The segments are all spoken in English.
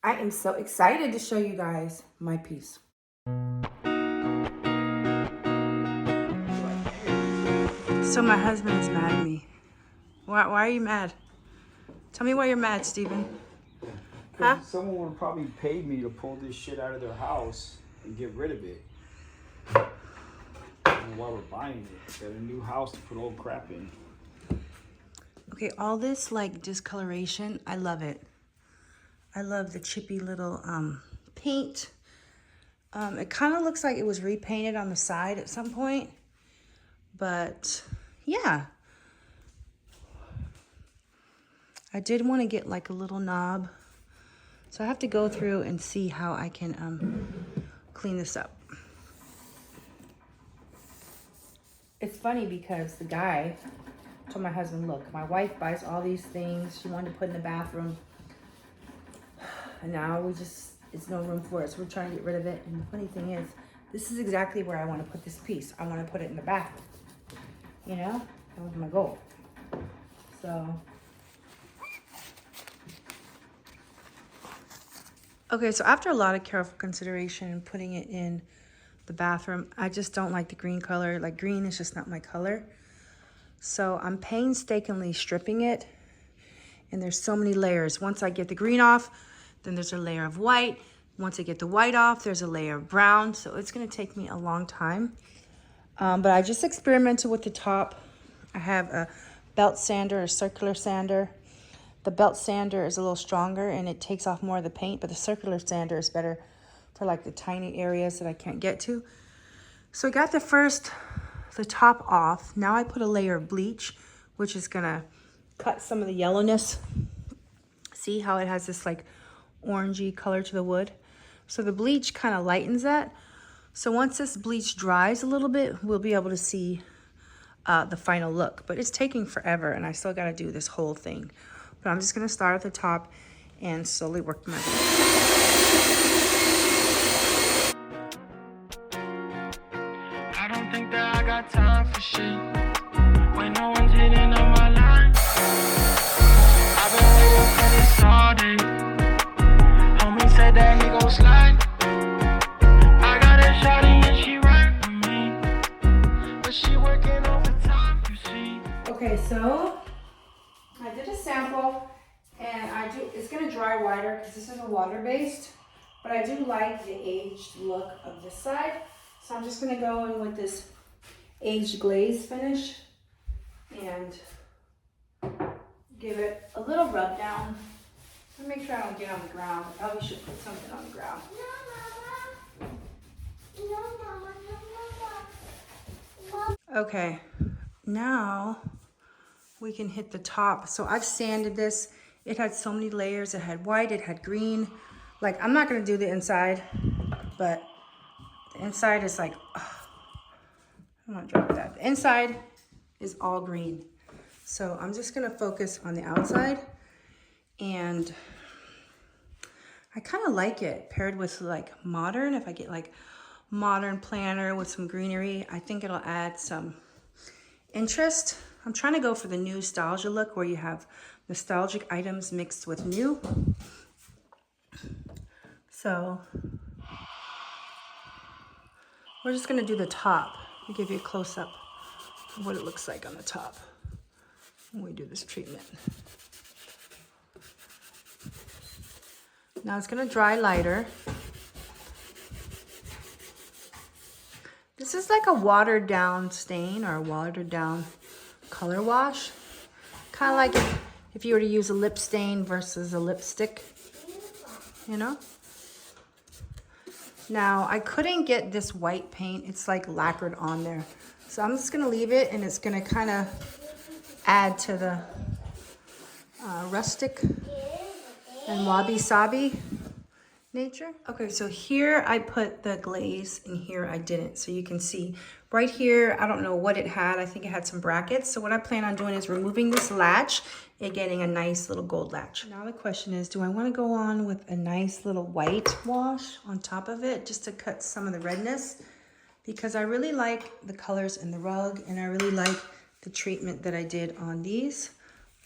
I am so excited to show you guys my piece. So my husband is mad at me. Why are you mad? Tell me why you're mad, Steven. Huh? Someone would probably pay me to pull this shit out of their house and get rid of it. I don't know why we're buying it. Got a new house to put old crap in. Okay, all this like discoloration, I love it. I love the chippy little paint. It kind of looks like it was repainted on the side at some point, but yeah. I did want to get like a little knob, so I have to go through and see how I can clean this up. It's funny because the guy told my husband, look, my wife buys all these things she wanted to put in the bathroom, and now it's no room for it, so we're trying to get rid of it. And the funny thing is, this is exactly where I want to put this piece. I want to put it in the bathroom. You know, that was my goal. So, okay, so after a lot of careful consideration and putting it in the bathroom, I just don't like the green color. Like, green is just not my color. So I'm painstakingly stripping it, and there's so many layers. Once I get the green off, then there's a layer of white. Once I get the white off, there's a layer of brown. So it's gonna take me a long time. But I just experimented with the top. I have a belt sander, a circular sander. The belt sander is a little stronger and it takes off more of the paint, but the circular sander is better for like the tiny areas that I can't get to. So I got the top off. Now I put a layer of bleach, which is gonna cut some of the yellowness. See how it has this like orangey color to the wood? So the bleach kind of lightens that. So once this bleach dries a little bit, we'll be able to see the final look. But it's taking forever and I still gotta do this whole thing. But I'm just gonna start at the top and slowly work my way. I don't think that I got time for shit when no one's hitting on my line. I've been waiting for this all day. Homie said that he gon' slide. I got a shawty and she right with me, but she working overtime, you see. Okay, so I did a sample, and it's gonna dry wider because this is a water-based, but I do like the aged look of this side. So I'm just gonna go in with this aged glaze finish and give it a little rub down. Let me make sure I don't get on the ground. I probably should put something on the ground. Okay, now we can hit the top. So I've sanded this. It had so many layers. It had white, it had green. Like, I'm not gonna do the inside, but the inside is like, I'm gonna drop that. The inside is all green. So I'm just gonna focus on the outside, and I kind of like it paired with like modern. If I get like modern planner with some greenery, I think it'll add some interest. I'm trying to go for the nostalgia look where you have nostalgic items mixed with new. So we're just gonna do the top. I'll give you a close up of what it looks like on the top when we do this treatment. Now it's gonna dry lighter. This is like a watered down stain or a watered down color wash. Kind of like if you were to use a lip stain versus a lipstick, you know? Now, I couldn't get this white paint. It's like lacquered on there. So I'm just gonna leave it, and it's gonna kind of add to the rustic and wabi-sabi nature. Okay, so here I put the glaze and here I didn't. So you can see right here, I don't know what it had. I think it had some brackets. So what I plan on doing is removing this latch and getting a nice little gold latch. Now the question is, do I want to go on with a nice little white wash on top of it just to cut some of the redness? Because I really like the colors in the rug and I really like the treatment that I did on these,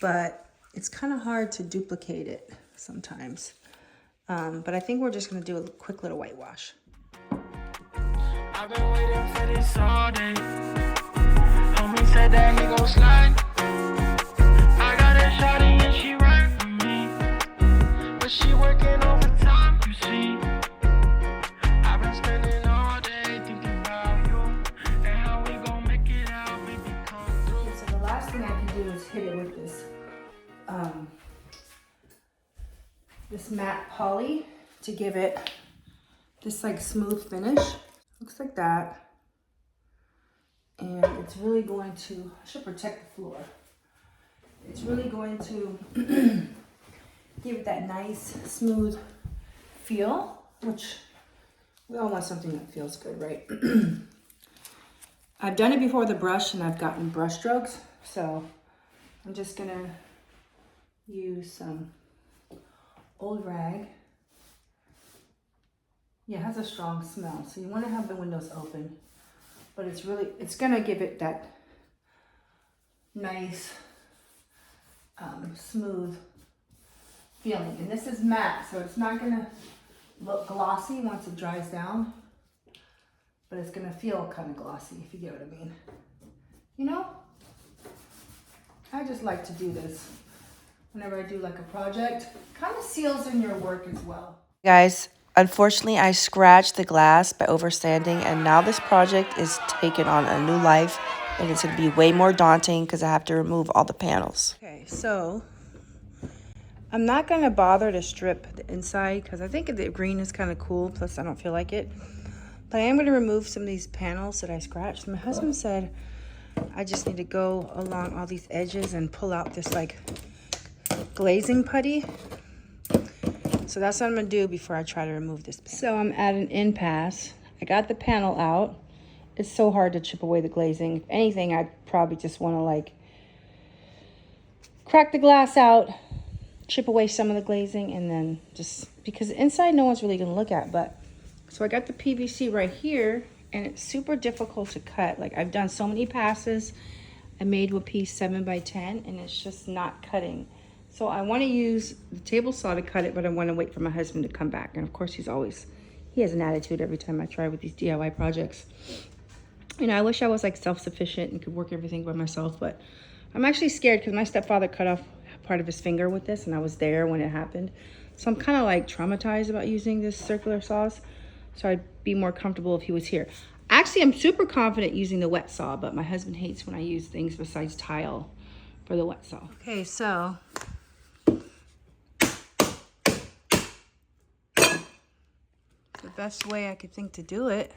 but it's kind of hard to duplicate it sometimes. But I think we're just gonna do a quick little whitewash. I've been waiting for this all day. Homie said that he gon' slide. I got a shawty and she right for me, but she working overtime, you see. I've been spending all day thinking about you and how we gon' make it out, baby, come through. So the last thing I can do is hit it with this matte poly to give it this like smooth finish. Looks like that. And it's really going to, I should protect the floor. It's really going to give it that nice, smooth feel, which we all want something that feels good, right? I've done it before with a brush and I've gotten brush strokes. So I'm just gonna use some old rag. Yeah, it has a strong smell. So you wanna have the windows open, but it's gonna give it that nice, smooth feeling. And this is matte, so it's not gonna look glossy once it dries down, but it's gonna feel kind of glossy, if you get what I mean. You know, I just like to do this whenever I do like a project. Kind of seals in your work as well. Guys, unfortunately, I scratched the glass by oversanding, and now this project is taking on a new life, and it's going to be way more daunting because I have to remove all the panels. Okay, so I'm not gonna bother to strip the inside because I think the green is kind of cool, plus I don't feel like it. But I am gonna remove some of these panels that I scratched. My husband said I just need to go along all these edges and pull out this like glazing putty. So that's what I'm gonna do before I try to remove this panel. So I'm at an impasse. I got the panel out. It's so hard to chip away the glazing. If anything, I'd probably just wanna like crack the glass out, chip away some of the glazing, and then just, because the inside no one's really gonna look at. But so I got the PVC right here, and it's super difficult to cut. Like, I've done so many passes. I made a piece 7 by 10 and it's just not cutting. So I want to use the table saw to cut it, but I want to wait for my husband to come back. And of course he has an attitude every time I try with these DIY projects. You know, I wish I was like self-sufficient and could work everything by myself, but I'm actually scared because my stepfather cut off part of his finger with this and I was there when it happened. So I'm kind of like traumatized about using this circular saws. So I'd be more comfortable if he was here. Actually, I'm super confident using the wet saw, but my husband hates when I use things besides tile for the wet saw. Okay, so the best way I could think to do it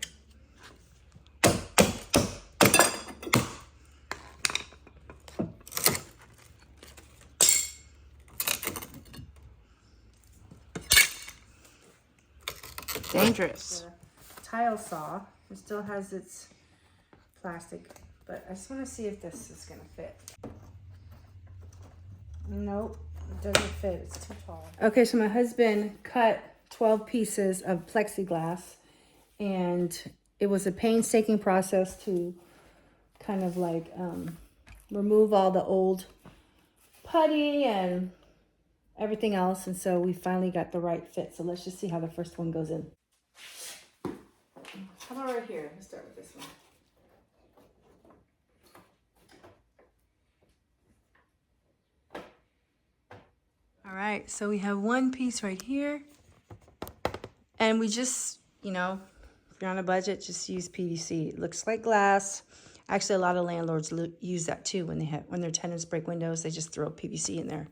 dangerous. The tile saw, it still has its plastic, but I just want to see if this is gonna fit. Nope, it doesn't fit, it's too tall. Okay, so my husband cut 12 pieces of plexiglass, and it was a painstaking process to kind of like remove all the old putty and everything else, and so we finally got the right fit. So let's just see how the first one goes in. How about right here? Let's start with this one. All right, so we have one piece right here, and we just, you know, if you're on a budget, just use PVC. It looks like glass. Actually, a lot of landlords use that too when their tenants break windows. They just throw PVC in there.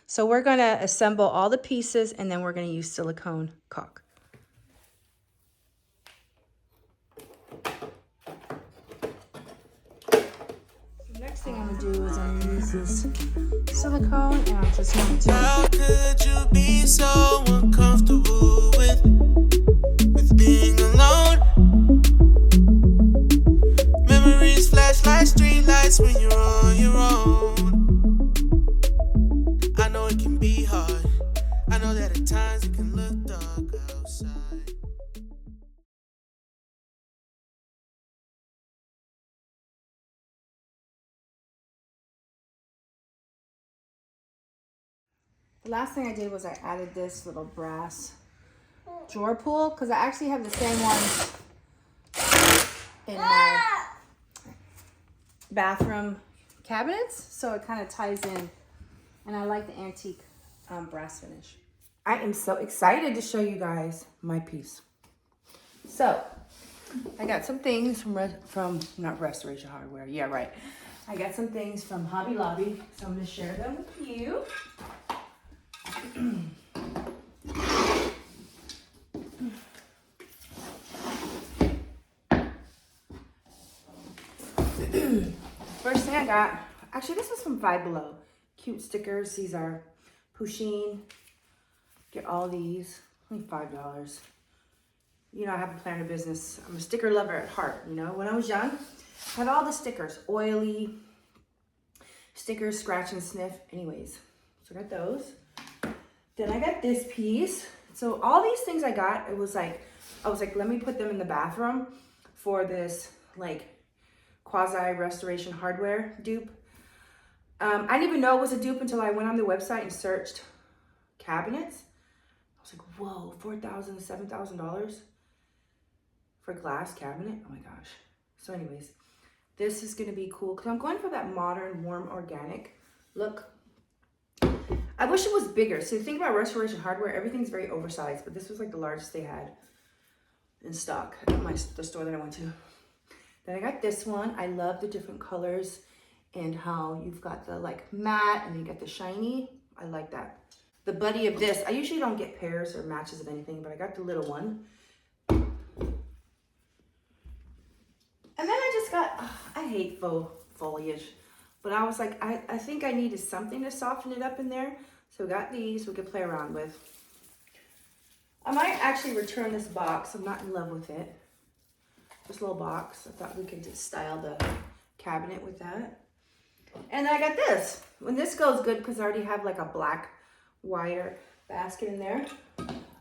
So we're gonna assemble all the pieces, and then we're gonna use silicone caulk. Next thing I'm gonna do is I'm gonna use this silicone, and I'm just going to. How could you be so uncomfortable with being alone? Memories flash like streetlights when you're on your own. I know it can be hard. I know that at times it can look dark outside. The last thing I did was I added this little brass drawer pull because I actually have the same ones in my bathroom cabinets, so it kind of ties in, and I like the antique brass finish. I am so excited to show you guys my piece. So I got some things from not Restoration Hardware. Yeah, right. I got some things from Hobby Lobby, so I'm going to share them with you. First thing I got, actually this was from Five Below. Cute stickers. These are Pusheen. Get all these, only $5. You know, I have a planner business. I'm a sticker lover at heart. You know, when I was young, I had all the stickers, oily stickers, scratch and sniff. Anyways, so I got those. Then I got this piece. So all these things I got, I was like, let me put them in the bathroom for this like quasi Restoration Hardware dupe. I didn't even know it was a dupe until I went on the website and searched cabinets. I was like, whoa, $4,000 to $7,000 for a glass cabinet. Oh my gosh. So anyways, this is gonna be cool because I'm going for that modern, warm, organic look. I wish it was bigger. So the thing about Restoration Hardware, everything's very oversized, but this was like the largest they had in stock at the store that I went to. Then I got this one. I love the different colors and how you've got the like matte and you get the shiny. I like that. The buddy of this, I usually don't get pairs or matches of anything, but I got the little one. And then I just got, I hate faux foliage, but I was like, I think I needed something to soften it up in there. So we got these we could play around with. I might actually return this box. I'm not in love with it. This little box. I thought we could just style the cabinet with that. And then I got this. When this goes good because I already have like a black wire basket in there.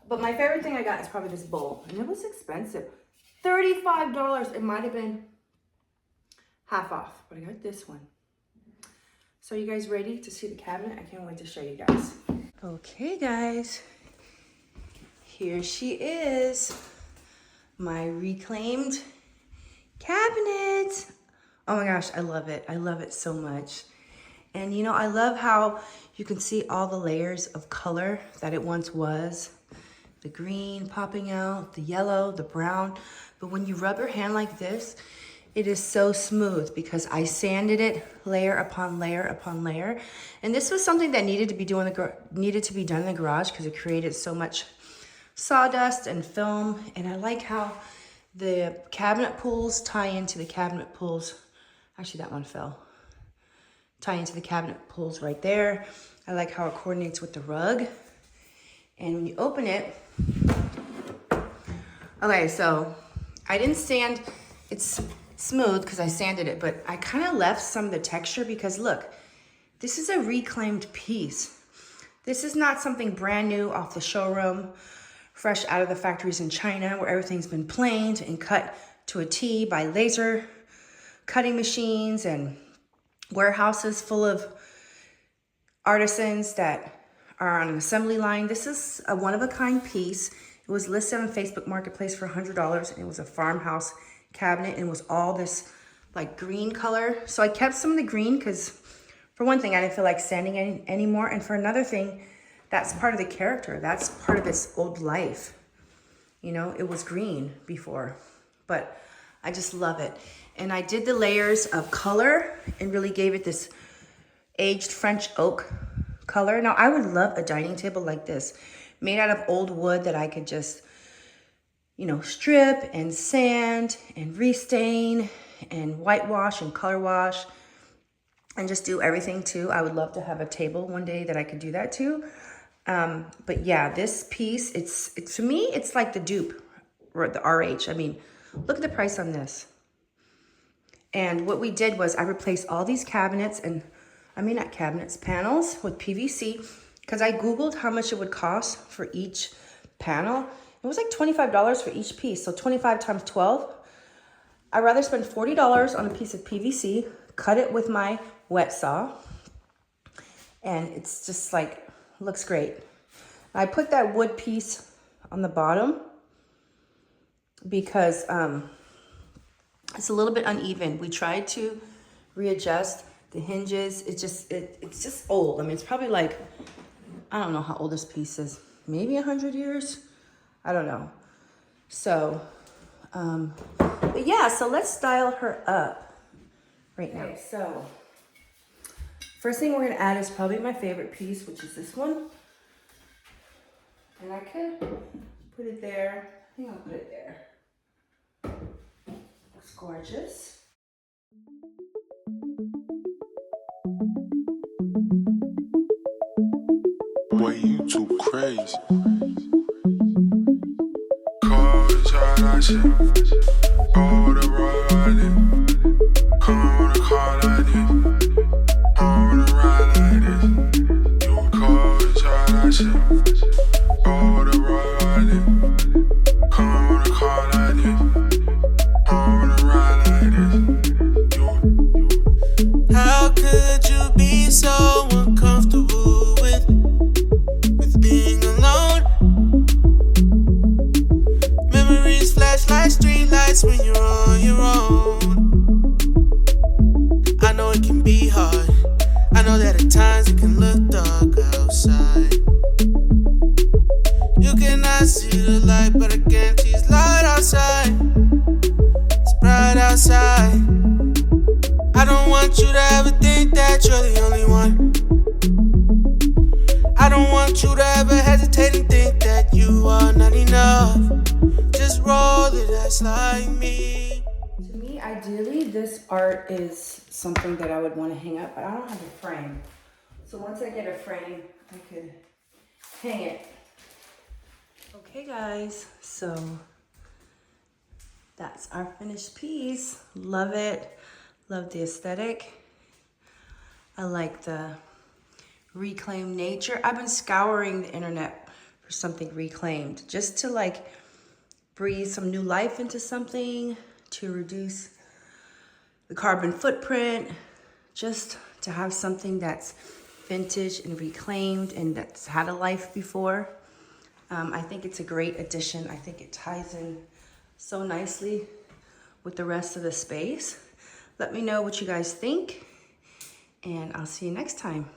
But my favorite thing I got is probably this bowl. And it was expensive. $35. It might have been half off. But I got this one. So you guys ready to see the cabinet? I can't wait to show you guys. Okay guys. Here she is. My reclaimed cabinet. Oh my gosh, I love it. I love it so much. And you know, I love how you can see all the layers of color that it once was. The green popping out, the yellow, the brown. But when you rub your hand like this, it is so smooth because I sanded it layer upon layer upon layer. And this was something that needed to be done in the garage because it created so much sawdust and film. And I like how the cabinet pulls tie into the cabinet pulls. Actually, that one fell. Tie into the cabinet pulls right there. I like how it coordinates with the rug. And when you open it, okay, so I didn't sand, it's smooth because I sanded it, but I kind of left some of the texture because look, this is a reclaimed piece. This is not something brand new off the showroom, fresh out of the factories in China where everything's been planed and cut to a T by laser cutting machines and warehouses full of artisans that are on an assembly line. This is a one-of-a-kind piece. It was listed on Facebook Marketplace for $100, and it was a farmhouse cabinet, and it was all this like green color. So I kept some of the green because for one thing, I didn't feel like sanding anymore, and for another thing, that's part of the character. That's part of its old life. You know, it was green before, but I just love it. And I did the layers of color and really gave it this aged French oak color. Now, I would love a dining table like this, made out of old wood that I could just, you know, strip and sand and restain and whitewash and color wash and just do everything too. I would love to have a table one day that I could do that too. But yeah, this piece, it's to me, it's like the dupe or the RH. I mean, look at the price on this. And what we did was I replaced all these cabinets and, I mean not cabinets, panels with PVC because I Googled how much it would cost for each panel. It was like $25 for each piece. So 25 times 12. I'd rather spend $40 on a piece of PVC, cut it with my wet saw. And it's just like looks great. I put that wood piece on the bottom because it's a little bit uneven. We tried to readjust the hinges. It's just old. I mean, it's probably like, I don't know how old this piece is. Maybe 100 years? I don't know. So, but yeah, so let's style her up right now. Okay, so first thing we're gonna add is probably my favorite piece, which is this one. And I could put it there. I think I'll put it there. Looks gorgeous. Boy, you too crazy. Call the child I shit. Call the royal. Come on, call like this. I wanna ride like this. You call the child I shit. Call the royal. Come on, call like this. I wanna ride like this. How could you be so uncomfortable with being alone? Memories flash like street lights when you're on your own. I know it can be hard. I know that at times it can look dark outside. You cannot see the light, but I guarantee it's light outside. It's bright outside. I don't want you to ever think that you're the only one. I don't want you to ever hesitate and think that you are not enough. Just roll the dice like me. To me, ideally, this art is something that I would want to hang up, but I don't have a frame. So once I get a frame, I could hang it. Okay guys, so that's our finished piece. Love it. Love the aesthetic. I like the reclaimed nature. I've been scouring the internet for something reclaimed, just to like breathe some new life into something, to reduce the carbon footprint, just to have something that's vintage and reclaimed and that's had a life before. I think it's a great addition. I think it ties in so nicely with the rest of the space. Let me know what you guys think, and I'll see you next time.